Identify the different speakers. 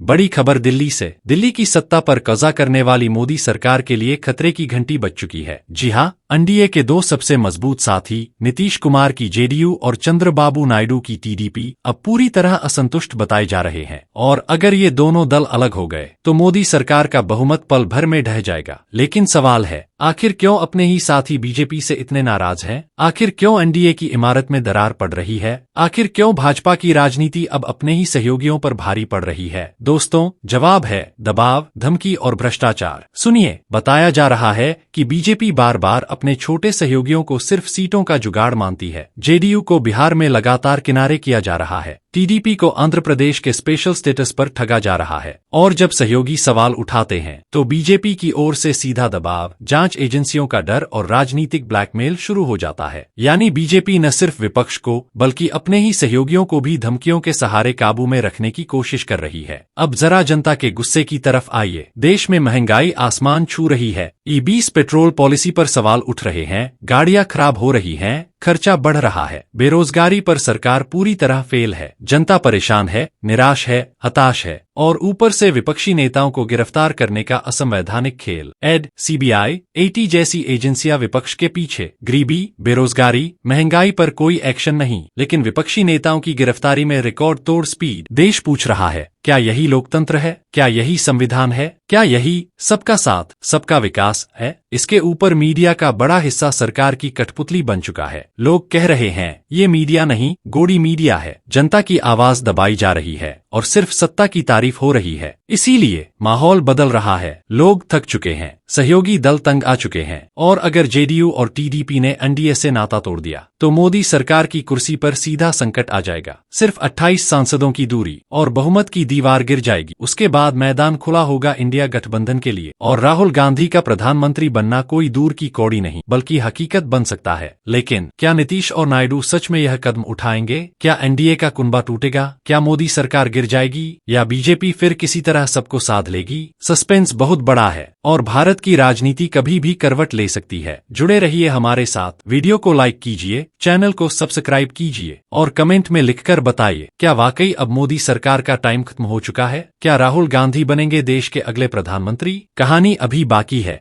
Speaker 1: बड़ी खबर दिल्ली से। दिल्ली की सत्ता पर कब्जा करने वाली मोदी सरकार के लिए खतरे की घंटी बज चुकी है। जी हां, एनडीए के दो सबसे मजबूत साथी नीतीश कुमार की जेडीयू और चंद्रबाबू नायडू की टीडीपी अब पूरी तरह असंतुष्ट बताए जा रहे हैं। और अगर ये दोनों दल अलग हो गए तो मोदी सरकार का बहुमत पल भर में ढह जाएगा। लेकिन सवाल है, आखिर क्यों अपने ही साथी बीजेपी से इतने नाराज हैं? आखिर क्यों एनडीए की इमारत में दरार पड़ रही है? आखिर क्यों भाजपा की राजनीति अब अपने ही सहयोगियों पर भारी पड़ रही है? दोस्तों, जवाब है दबाव, धमकी और भ्रष्टाचार। सुनिए, बताया जा रहा है कि बीजेपी बार बार अपने छोटे सहयोगियों को सिर्फ सीटों का जुगाड़ मानती है। जेडीयू को बिहार में लगातार किनारे किया जा रहा है, टीडीपी को आंध्र प्रदेश के स्पेशल स्टेटस पर ठगा जा रहा है। और जब सहयोगी सवाल उठाते हैं तो बीजेपी की ओर से सीधा दबाव, जांच एजेंसियों का डर और राजनीतिक ब्लैकमेल शुरू हो जाता है। यानी बीजेपी न सिर्फ विपक्ष को बल्कि अपने ही सहयोगियों को भी धमकियों के सहारे काबू में रखने की कोशिश कर रही है। अब जरा जनता के गुस्से की तरफ आइए। देश में महंगाई आसमान छू रही है, ई-20 पेट्रोल पॉलिसी पर सवाल उठ रहे हैं, गाड़ियां खराब हो रही हैं, खर्चा बढ़ रहा है, बेरोजगारी पर सरकार पूरी तरह फेल है, जनता परेशान है, निराश है, हताश है और ऊपर से विपक्षी नेताओं को गिरफ्तार करने का असंवैधानिक खेल। ED, सीबीआई, एटी जैसी एजेंसियां विपक्ष के पीछे। गरीबी, बेरोजगारी, महंगाई पर एक्शन एक्शन नहीं, लेकिन विपक्षी नेताओं की गिरफ्तारी में रिकॉर्ड तोड़ स्पीड। देश पूछ रहा है, क्या यही लोकतंत्र है? क्या यही संविधान है? क्या यही सबका साथ सबका विकास है? इसके ऊपर मीडिया का बड़ा हिस्सा सरकार की कठपुतली बन चुका है। लोग कह रहे हैं, ये मीडिया नहीं, गोदी मीडिया है। जनता की आवाज दबाई जा रही है और सिर्फ सत्ता की तारीफ हो रही है। इसीलिए माहौल बदल रहा है। लोग थक चुके हैं, सहयोगी दल तंग आ चुके हैं और अगर जेडीयू और टीडीपी ने एनडीए से नाता तोड़ दिया तो मोदी सरकार की कुर्सी पर सीधा संकट आ जाएगा। सिर्फ 28 सांसदों की दूरी और बहुमत की दीवार गिर जाएगी। उसके बाद मैदान खुला होगा इंडिया गठबंधन के लिए और राहुल गांधी का प्रधानमंत्री बनना कोई दूर की कौड़ी नहीं बल्कि हकीकत बन सकता है। लेकिन क्या नीतीश और नायडू सच में यह कदम उठाएंगे? क्या एनडीए का कुनबा टूटेगा? क्या मोदी सरकार गिर जाएगी या बीजेपी फिर किसी तरह सबको साध लेगी? सस्पेंस बहुत बड़ा है और भारत की राजनीति कभी भी करवट ले सकती है। जुड़े रहिए हमारे साथ। वीडियो को लाइक कीजिए, चैनल को सब्सक्राइब कीजिए और कमेंट में लिखकर बताइए, क्या वाकई अब मोदी सरकार का टाइम खत्म हो चुका है? क्या राहुल गांधी बनेंगे देश के अगले प्रधानमंत्री? कहानी अभी बाकी है।